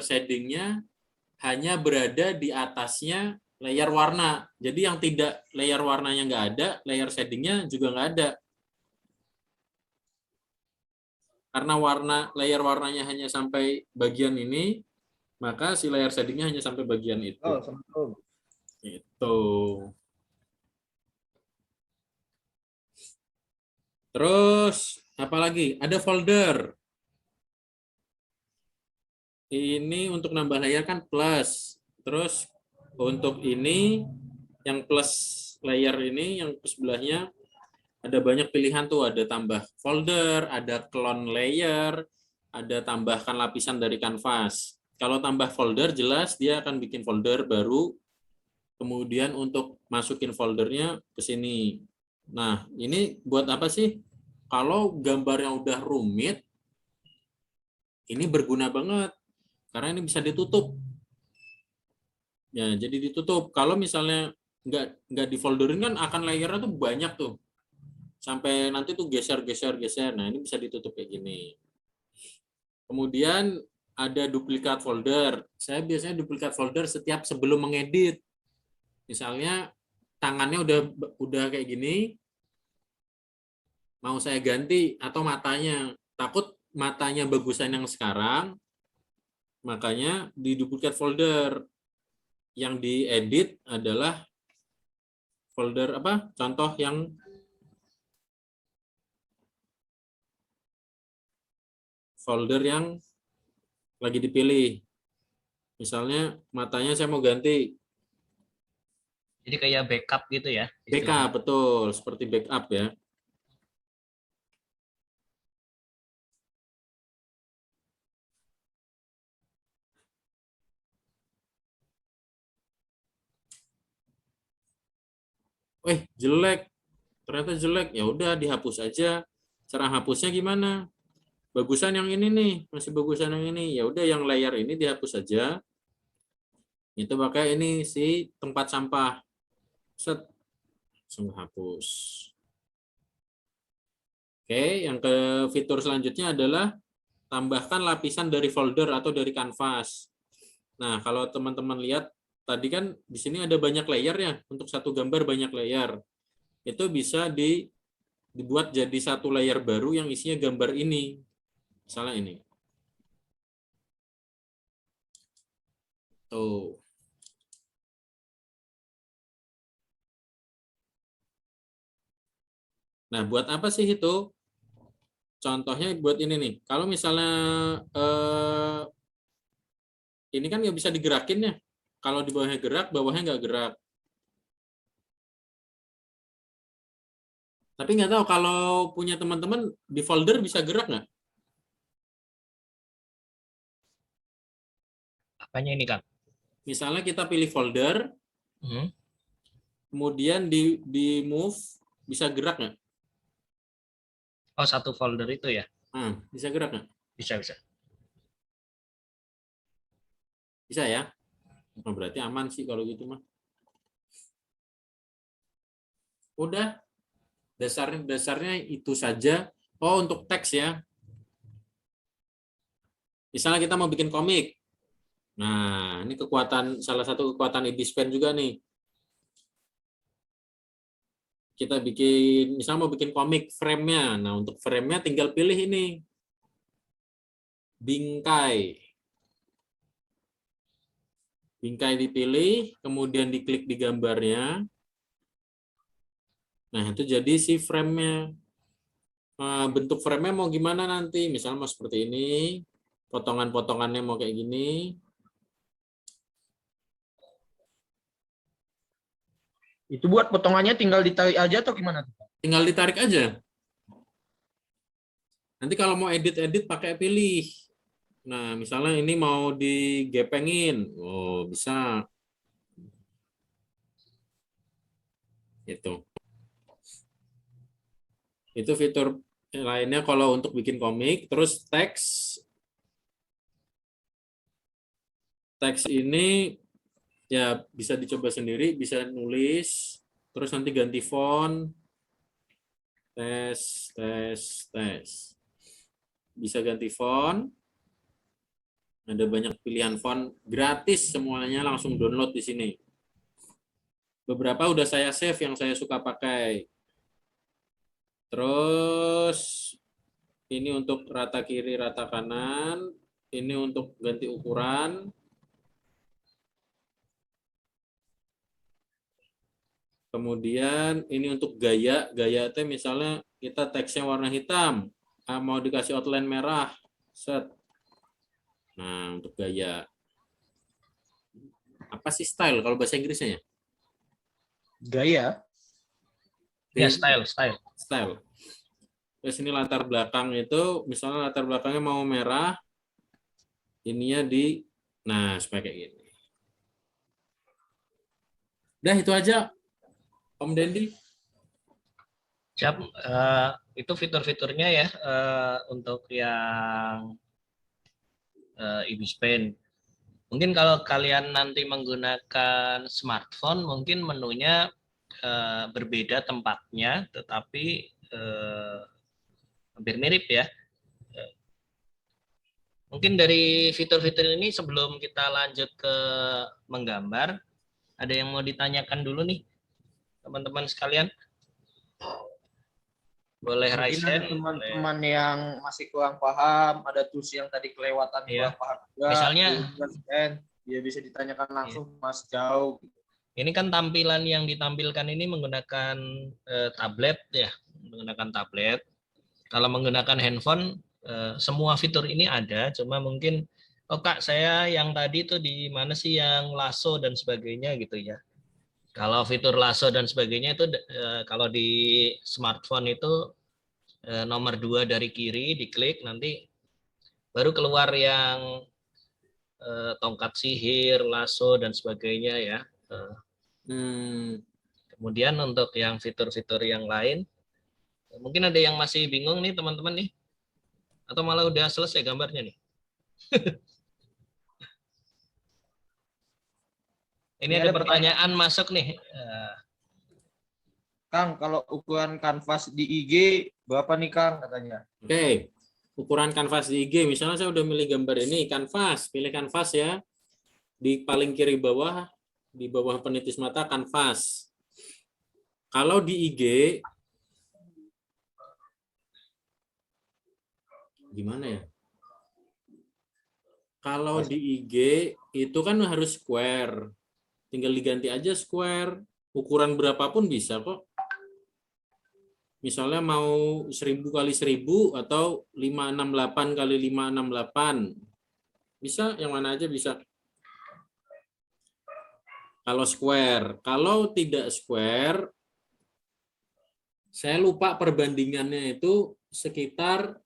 shadingnya hanya berada di atasnya layer warna. Jadi yang tidak layer warnanya nggak ada, layer shadingnya juga nggak ada. Karena layer warnanya hanya sampai bagian ini, maka si layer shadingnya hanya sampai bagian itu. Oh, Assalamualaikum. Itu. Terus apalagi? Ada folder. Ini untuk nambah layer kan plus. Terus untuk ini yang plus layer ini yang sebelahnya ada banyak pilihan tuh, ada tambah folder, ada clone layer, ada tambahkan lapisan dari kanvas. Kalau tambah folder jelas dia akan bikin folder baru. Kemudian untuk masukin foldernya ke sini. Nah, ini buat apa sih? Kalau gambarnya udah rumit, ini berguna banget karena ini bisa ditutup. Ya, jadi ditutup. Kalau misalnya nggak di folderin kan akan layernya tuh banyak tuh. Sampai nanti tuh geser. Nah, ini bisa ditutup kayak gini. Kemudian ada duplikat folder. Saya biasanya duplikat folder setiap sebelum mengedit. Misalnya tangannya udah kayak gini, mau saya ganti atau matanya. Takut matanya bagusan yang sekarang, makanya di duplikat folder. Yang diedit adalah folder apa? Contoh yang folder yang lagi dipilih. Misalnya matanya saya mau ganti. Jadi kayak backup gitu ya. Backup, betul. Seperti backup ya. Jelek. Ternyata jelek. Ya udah dihapus aja. Cara hapusnya gimana? Bagusan yang ini nih, masih bagusan yang ini. Ya udah yang layer ini dihapus aja. Itu pakai ini si tempat sampah. Set. Langsung hapus. Oke, yang ke fitur selanjutnya adalah tambahkan lapisan dari folder atau dari kanvas. Nah, kalau teman-teman lihat tadi kan di sini ada banyak layer ya, untuk satu gambar banyak layer. Itu bisa dibuat jadi satu layer baru yang isinya gambar ini. Misalnya ini. Tuh. Nah, buat apa sih itu? Contohnya buat ini nih. Kalau misalnya ini kan nggak bisa digerakin ya. Kalau di bawahnya gerak, bawahnya nggak gerak. Tapi nggak tahu kalau punya teman-teman di folder bisa gerak nggak? Apanya ini, Kang? Misalnya kita pilih folder, Hmm. kemudian di move, bisa gerak nggak? Oh, satu folder itu ya. Bisa gerak nggak? Bisa, bisa. Bisa ya? Oh, berarti aman sih kalau gitu mah. Udah, dasarnya itu saja. Oh, untuk teks ya. Misalnya kita mau bikin komik. Nah, ini salah satu kekuatan InDesign juga nih. Kita bikin, misalnya mau bikin komik frame-nya. Nah, untuk frame-nya tinggal pilih ini. Bingkai. Bingkai dipilih, kemudian diklik di gambarnya. Nah, itu jadi si frame-nya. Bentuk frame-nya mau gimana nanti? Misalnya mau seperti ini. Potongan-potongannya mau kayak gini. Itu buat potongannya tinggal ditarik aja atau gimana? Tinggal ditarik aja. Nanti kalau mau edit-edit pakai pilih. Nah, misalnya ini mau digepengin. Oh, bisa. Itu. Itu fitur lainnya kalau untuk bikin komik. Terus teks ini ya bisa dicoba sendiri, bisa nulis, terus nanti ganti font, tes. Bisa ganti font, ada banyak pilihan font, gratis semuanya, langsung download di sini. Beberapa udah saya save yang saya suka pakai. Terus ini untuk rata kiri, rata kanan, ini untuk ganti ukuran. Kemudian ini untuk gaya itu misalnya kita teksnya warna hitam, mau dikasih outline merah, set. Nah, untuk gaya. Apa sih style kalau bahasa Inggrisnya ya? Gaya. Ya, style. Style. Terus ini latar belakang itu, misalnya latar belakangnya mau merah, ininya nah supaya kayak gini. Udah itu aja, Om Dendi. Siap. Itu fitur-fiturnya ya untuk yang InDesign. Mungkin kalau kalian nanti menggunakan smartphone, mungkin menunya berbeda tempatnya, tetapi hampir mirip ya. Mungkin dari fitur-fitur ini sebelum kita lanjut ke menggambar, ada yang mau ditanyakan dulu nih, teman-teman sekalian? Boleh Mungkin raise ada hand. teman-teman yang masih kurang paham, ada tools yang tadi kelewatan Iya. kurang paham juga. Misalnya, dia bisa ditanyakan langsung Mas Jauh. ini kan tampilan yang ditampilkan ini menggunakan tablet ya, menggunakan tablet. Kalau menggunakan handphone, semua fitur ini ada, cuma mungkin Oh Kak, saya yang tadi tuh di mana sih yang lasso dan sebagainya gitu ya. Kalau fitur lasso dan sebagainya itu kalau di smartphone itu nomor 2 dari kiri diklik nanti baru keluar yang tongkat sihir, lasso dan sebagainya ya. Kemudian untuk yang fitur-fitur yang lain, mungkin ada yang masih bingung nih teman-teman nih, atau malah udah selesai gambarnya nih. Ini ada pertanyaan masuk nih. Kang, kalau ukuran kanvas di IG berapa nih Kang katanya? Oke, ukuran kanvas di IG. Misalnya saya udah milih gambar ini, kanvas. Pilih kanvas ya. Di paling kiri bawah, di bawah penitis mata, kanvas. Kalau di IG, gimana ya? Kalau di IG, itu kan harus square. Tinggal diganti aja square. Ukuran berapapun bisa kok. Misalnya mau 1000 kali 1000 atau 568 kali 568. Bisa, yang mana aja bisa. Kalau square. Kalau tidak square, saya lupa perbandingannya itu sekitar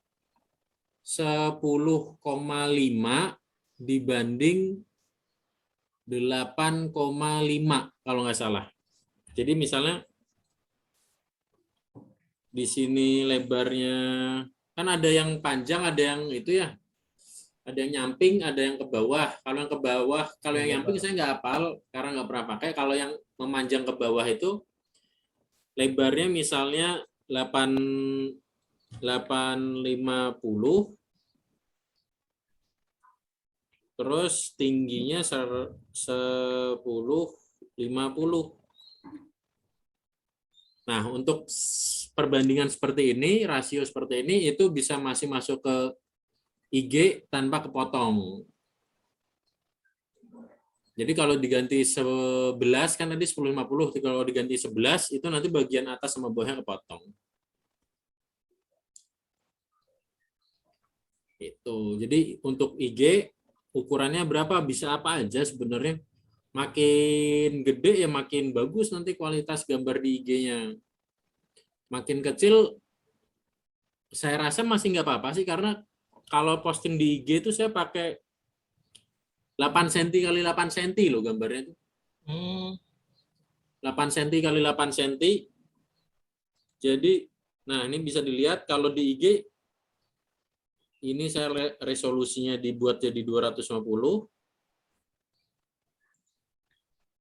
10,5 dibanding 8,5 kalau nggak salah. Jadi misalnya di sini lebarnya kan ada yang panjang, ada yang itu ya, ada yang nyamping, ada yang ke bawah. Kalau yang ke bawah, kalau yang nyamping saya nggak hafal karena nggak pernah pakai. Kalau yang memanjang ke bawah itu lebarnya misalnya 850, terus tingginya 1050. Nah, untuk perbandingan seperti ini, rasio seperti ini, itu bisa masih masuk ke IG tanpa kepotong. Jadi kalau diganti 11, kan tadi 1050, kalau diganti 11, itu nanti bagian atas sama bawahnya kepotong. Itu. Jadi untuk IG, ukurannya berapa, bisa apa aja sebenarnya. Makin gede ya makin bagus nanti kualitas gambar di IG-nya. Makin kecil, saya rasa masih nggak apa-apa sih, karena kalau posting di IG itu saya pakai 8 cm kali 8 cm loh gambarnya itu. 8 cm kali 8 cm. Jadi, nah ini bisa dilihat kalau di IG, ini saya resolusinya dibuat jadi 250.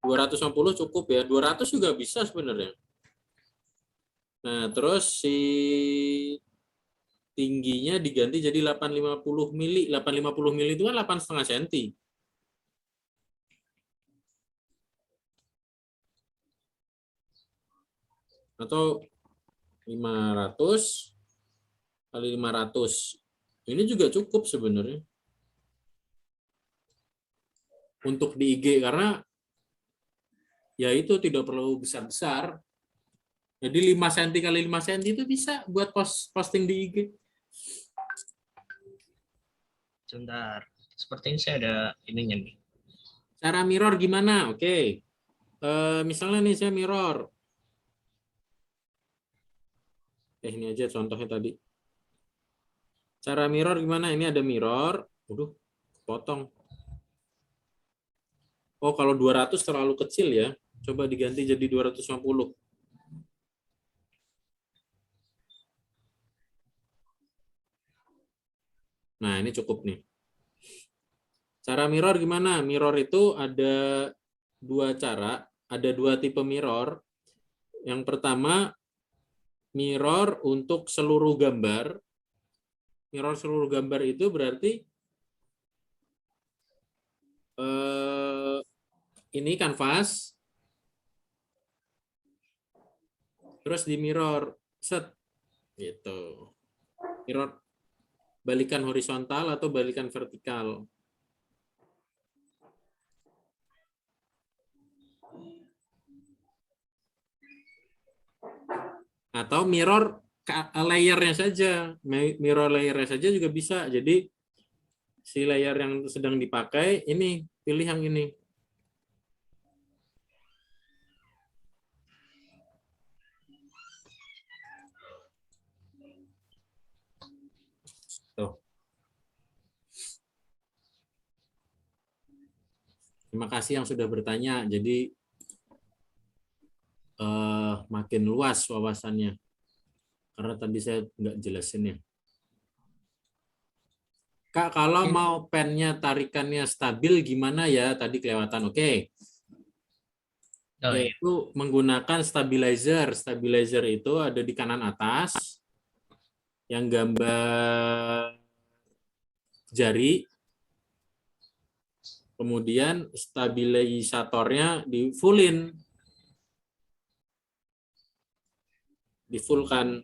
250 cukup ya, 200 juga bisa sebenarnya. Nah, terus si tingginya diganti jadi 850 mili. 850 mili itu kan 8,5 cm. Atau 500 kali 500. Ini juga cukup sebenarnya. Untuk di IG, karena ya itu tidak perlu besar-besar. Jadi 5 cm kali 5 cm itu bisa buat posting di IG. Sebentar, sepertinya saya ada ininya nih. Cara mirror gimana? Oke. Misalnya nih saya mirror. Ini aja contohnya tadi. Cara mirror gimana? Ini ada mirror. Waduh, potong. Oh, kalau 200 terlalu kecil ya. Coba diganti jadi 250. Nah, ini cukup nih. Cara mirror gimana? Mirror itu ada dua cara. Ada dua tipe mirror. Yang pertama, mirror untuk seluruh gambar. Mirror seluruh gambar itu berarti ini kanvas, terus di mirror, set, gitu. Mirror balikan horizontal atau balikan vertikal. Atau mirror layernya saja, mirror layernya saja juga bisa. Jadi si layer yang sedang dipakai, ini pilih yang ini. Tuh. Terima kasih yang sudah bertanya. Jadi makin luas wawasannya. Karena tadi saya nggak jelasin ya. Kak, kalau mau pennya tarikannya stabil gimana ya? Tadi kelewatan. Oke. Oh, iya. Yaitu menggunakan stabilizer. Stabilizer itu ada di kanan atas. Yang gambar jari. Kemudian stabilisatornya di fullin. Di fullkan.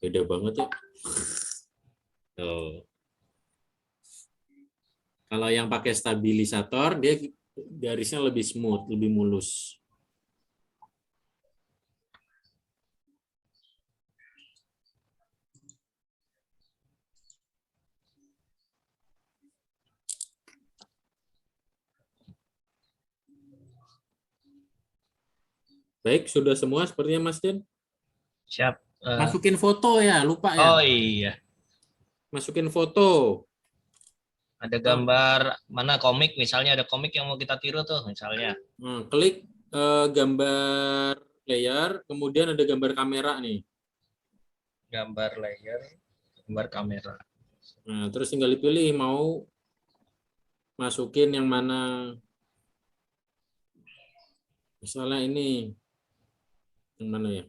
Beda banget ya. Tuh. Kalau yang pakai stabilisator, dia garisnya lebih smooth, lebih mulus. Baik, sudah semua sepertinya Mas Den. Siap. Masukin foto ya, lupa ya. Oh iya. Masukin foto. Ada gambar mana komik, misalnya ada komik yang mau kita tiru tuh, misalnya. Klik gambar layar, kemudian ada gambar kamera nih. Gambar layer, gambar kamera. Nah, terus tinggal dipilih mau masukin yang mana. Misalnya ini. Yang mana ya?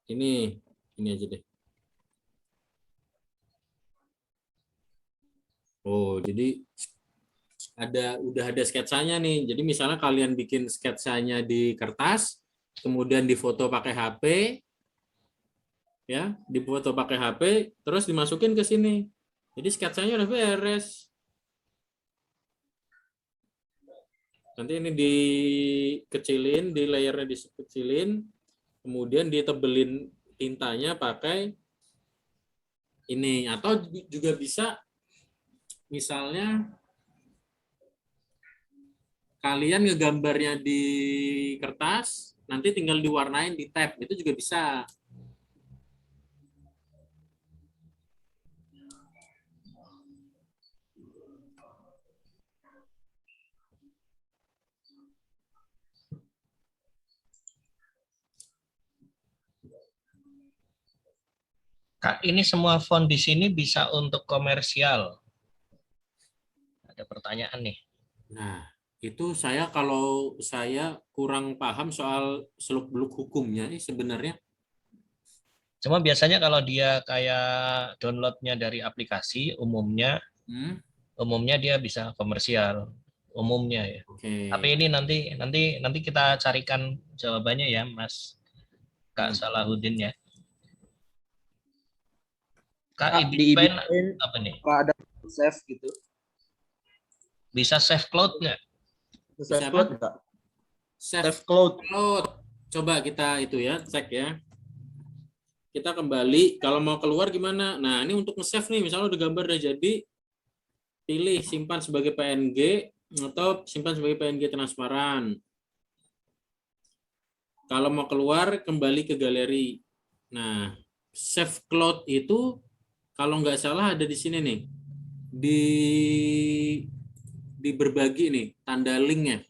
Ini aja deh. Oh, jadi udah ada sketsanya nih. Jadi misalnya kalian bikin sketsanya di kertas, kemudian difoto pakai HP, ya, difoto pakai HP, terus dimasukin ke sini. Jadi sketsanya udah beres. Nanti ini dikecilin, di layernya dikecilin, kemudian ditebelin tintanya pakai ini. Atau juga bisa, misalnya kalian ngegambarnya di kertas, nanti tinggal diwarnain di tab, itu juga bisa. Kak, ini semua font di sini bisa untuk komersial. Ada pertanyaan nih. Nah, itu kalau saya kurang paham soal seluk-beluk hukumnya nih sebenarnya. Cuma biasanya kalau dia kayak downloadnya dari aplikasi, umumnya dia bisa komersial, umumnya ya. Oke. Tapi ini nanti kita carikan jawabannya ya, Mas Kak Salahuddin ya. Kak, Di Ibitpen Ibitpen apa nih? ada save gitu. Bisa save cloud nggak? Save cloud enggak? Save cloud. Coba kita itu ya, cek ya. Kita kembali, kalau mau keluar gimana? Nah, ini untuk nge-save nih, misalnya udah gambar udah jadi, pilih simpan sebagai PNG atau simpan sebagai PNG transparan. Kalau mau keluar, kembali ke galeri. Nah, save cloud itu kalau nggak salah ada di sini nih. Di berbagi nih, tanda linknya.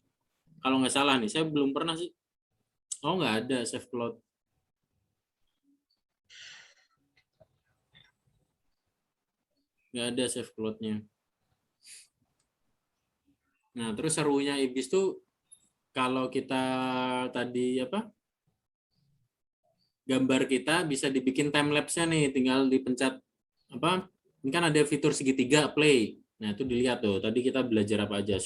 Kalau nggak salah nih, saya belum pernah sih. Oh, nggak ada save cloud. Nggak ada save cloud-nya. Nah, terus serunya Ibis tuh kalau kita tadi gambar kita bisa dibikin time lapse-nya nih, tinggal dipencet ini kan ada fitur segitiga play. Nah, itu dilihat tuh. Tadi kita belajar apa aja.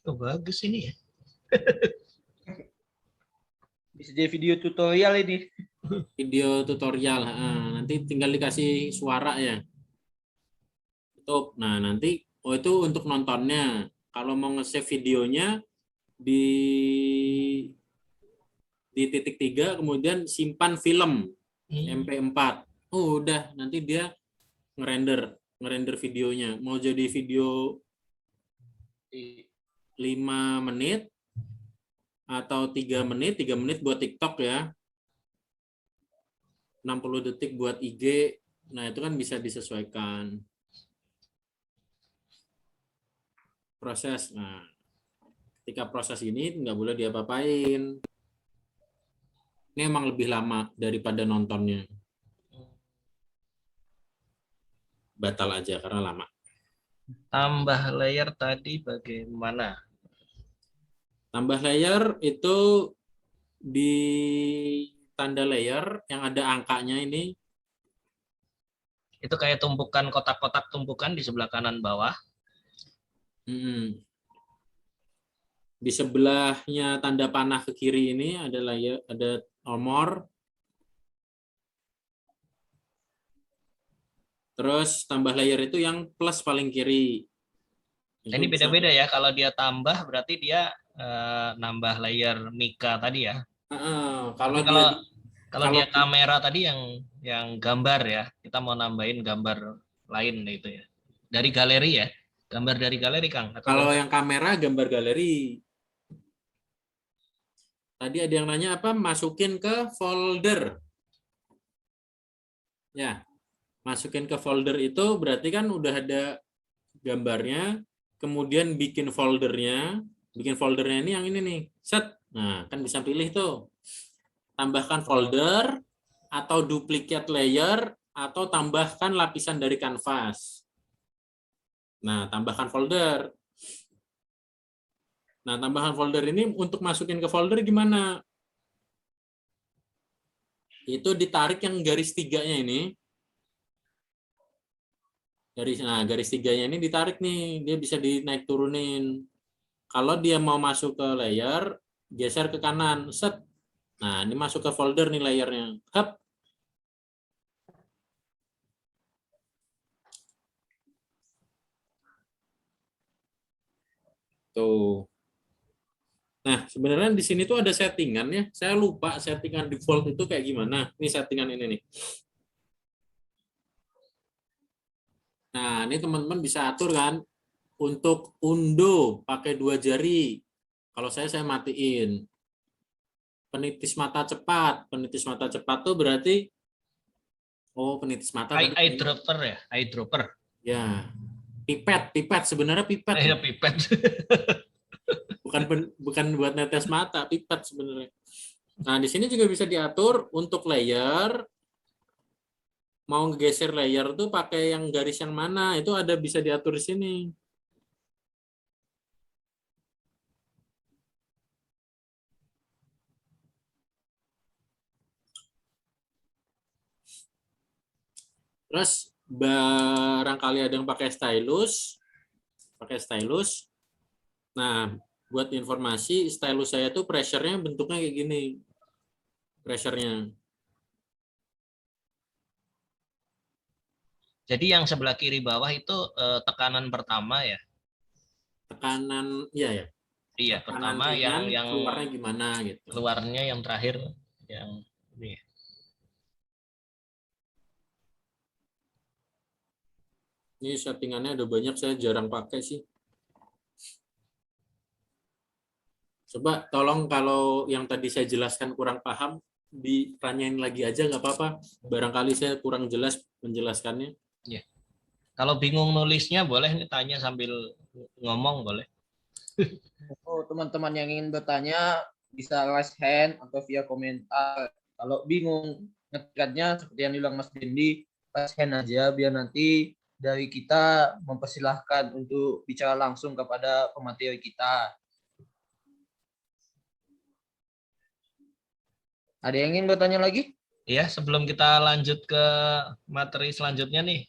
Oh, bagus ini ya. Bisa jadi video tutorial ini. Video tutorial. Nanti tinggal dikasih suara ya. Tutup. Nah, nanti Oh, itu untuk nontonnya. Kalau mau nge-save videonya di titik 3, kemudian simpan film MP4. Oh, udah, nanti dia ngerender videonya. Mau jadi video 5 menit atau 3 menit, 3 menit buat TikTok ya. 60 detik buat IG. Nah, itu kan bisa disesuaikan proses. Nah, ketika proses ini nggak boleh diapa-apain. Ini emang lebih lama daripada nontonnya. Batal aja karena lama. Tambah layer tadi bagaimana? Tambah layer itu di tanda layer yang ada angkanya ini. Itu kayak tumpukan kotak-kotak tumpukan di sebelah kanan bawah. Di sebelahnya tanda panah ke kiri ini ada layer, ada nomor. Terus tambah layer itu yang plus paling kiri. Itu Ini bisa, beda-beda ya. Kalau dia tambah berarti dia nambah layer Mika tadi ya. kalau Tapi dia kalau kalau dia kamera tadi yang gambar ya, kita mau nambahin gambar lain itu ya. Dari galeri ya. Gambar dari galeri Kang atau kalau gambar. yang kamera gambar galeri. Tadi ada yang nanya apa? Masukin ke folder. Ya, masukin ke folder itu berarti kan udah ada gambarnya, kemudian bikin foldernya. Bikin foldernya ini yang ini nih. Set. Nah, kan bisa pilih tuh. Tambahkan folder atau duplicate layer atau tambahkan lapisan dari kanvas. Nah, tambahkan folder. Nah, tambahan folder ini untuk masukin ke folder gimana? Itu ditarik yang garis tiganya ini. Garis tiganya ini ditarik nih, dia bisa dinaik turunin. Kalau dia mau masuk ke layer, geser ke kanan, set. Nah, ini masuk ke folder nih layernya. Hap. Tuh. Nah, sebenarnya di sini tuh ada settingan ya. Saya lupa settingan default itu kayak gimana. Ini settingan ini nih. Nah, ini teman-teman bisa atur kan. Untuk undo pakai 2 jari. Kalau saya matiin. Penitis mata cepat. Penitis mata cepat tuh berarti penitis mata tadi. Eyedropper ya, eyedropper. Ya. Pipet sebenarnya pipet. Ya pipet. Bukan buat netes mata, pipet sebenarnya. Nah, di sini juga bisa diatur untuk layer. Mau ngegeser layer tuh pakai yang garis yang mana, itu ada bisa diatur di sini. Terus barangkali ada yang pakai stylus. Nah, buat informasi, stylus saya tuh pressure-nya bentuknya kayak gini. Pressure-nya. Jadi yang sebelah kiri bawah itu tekanan pertama ya. Tekanan, iya ya. Iya, Tekanan pertama ringan, yang keluarnya gimana gitu. keluarnya yang terakhir yang ini. Ini settingannya ada banyak, saya jarang pakai sih. Coba tolong kalau yang tadi saya jelaskan kurang paham, ditanyain lagi aja nggak apa-apa. Barangkali saya kurang jelas menjelaskannya. Ya. Kalau bingung nulisnya boleh nih tanya sambil ngomong boleh. Oh, teman-teman yang ingin bertanya bisa raise hand atau via komentar. Kalau bingung ngetikatnya seperti yang bilang Mas Dendi, raise hand aja biar nanti dari kita mempersilahkan untuk bicara langsung kepada pemateri kita. Ada yang ingin bertanya lagi? Ya, sebelum kita lanjut ke materi selanjutnya nih.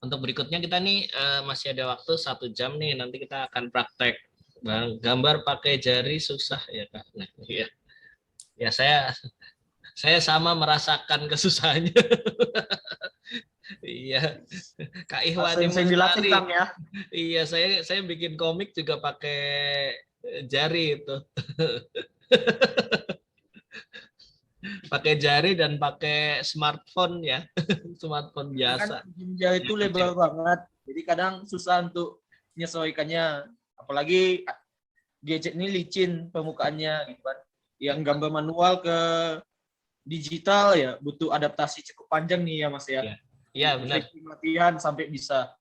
Untuk berikutnya kita nih masih ada waktu 1 jam nih. Nanti kita akan praktek gambar pakai jari susah ya Kak. Nah, iya. Ya saya sama merasakan kesusahannya. Iya. Kak Ihwani Sering dilatih Mustari. Kang ya. Iya, saya bikin komik juga pakai jari itu. Pakai jari dan pakai smartphone ya. Smartphone Kan biasa. jari itu lebar banget. Jadi kadang susah untuk menyesuaikannya. Apalagi gadget ini licin permukaannya gitu kan. Yang gambar manual ke digital ya butuh adaptasi cukup panjang nih ya Mas ya. Iya. Iya, benar. Latihan sampai bisa.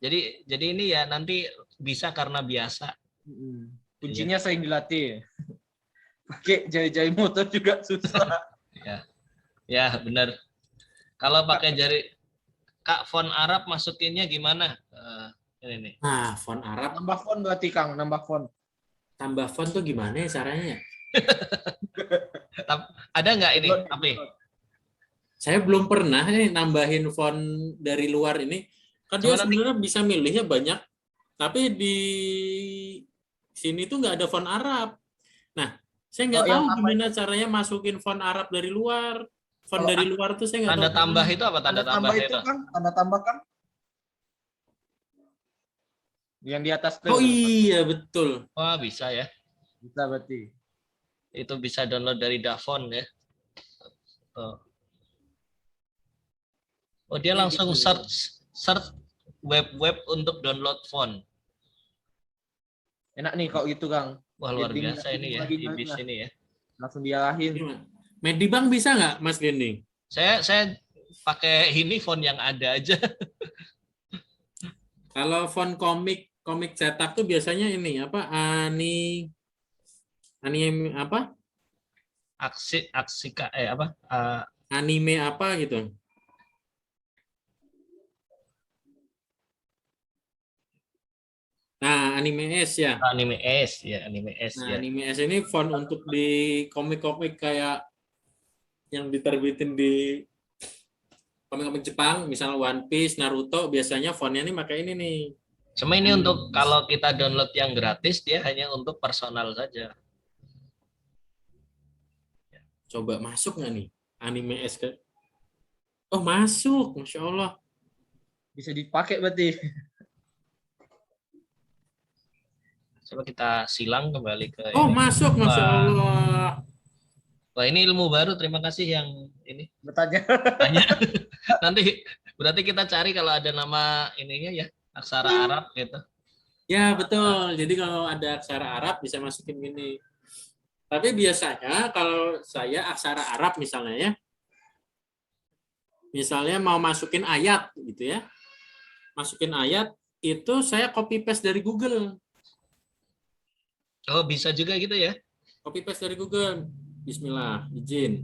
Jadi ini ya nanti bisa karena biasa. Kuncinya sering dilatih. Pakai jari-jari motor juga susah. Ya, benar. Kalau pakai jari Kak, font Arab masukinnya gimana? Ini nih. Nah, font Arab, Nambah font berarti Kang, nambah font. tambah font tuh gimana ya caranya ya? Ada nggak ini? Apa? Saya belum pernah nih nambahin font dari luar ini. Kan dia Cuma nanti- sebenarnya bisa milihnya banyak, tapi di sini tuh nggak ada font Arab. Nah, saya nggak Oh, tahu yang apa gimana caranya masukin font Arab dari luar. Font Kalau dari luar tuh saya nggak Tanda tahu. tambah itu apa? Tanda tambah itu. Kan, tanda tambah kan? Yang di atas tuh. Oh iya, betul. Wah, bisa ya. Bisa berarti. Itu bisa download dari Davon ya. Oh, dia Ya, langsung gitu. search web untuk download font. Enak nih kalau gitu Kang. Wah, luar Jadi biasa ini ya, lagi Ibis nah. ini ya. Langsung diarahin. Medibank bisa nggak, Mas Dendi? Saya pakai ini font yang ada aja. Kalau font komik cetak tuh biasanya ini apa? Anime apa? Aksika apa? Anime apa gitu. Nah, Anime S ya. Anime S ya, Anime S Nah, ya. Anime S ini font untuk di komik-komik kayak yang diterbitin di komik-komik Jepang, misalnya One Piece, Naruto, biasanya fontnya ini pakai ini nih. Cuma ini untuk kalau kita download yang gratis, dia hanya untuk personal saja. Coba masuk nggak nih Anime S ke? Oh, masuk, Masya Allah. Bisa dipakai berarti. Coba kita silang kembali ke Oh, ini. masuk, Masya Allah. Wah, ini ilmu baru. Terima kasih yang ini Bertanya. tanya. Nanti berarti kita cari kalau ada nama ininya ya, aksara Arab gitu. Ya, betul. Jadi kalau ada aksara Arab bisa masukin gini. Tapi biasanya kalau saya aksara Arab misalnya ya, misalnya mau masukin ayat gitu ya, masukin ayat itu saya copy paste dari Google. Oh, bisa juga gitu ya. Copy paste dari Google. Bismillah, izin.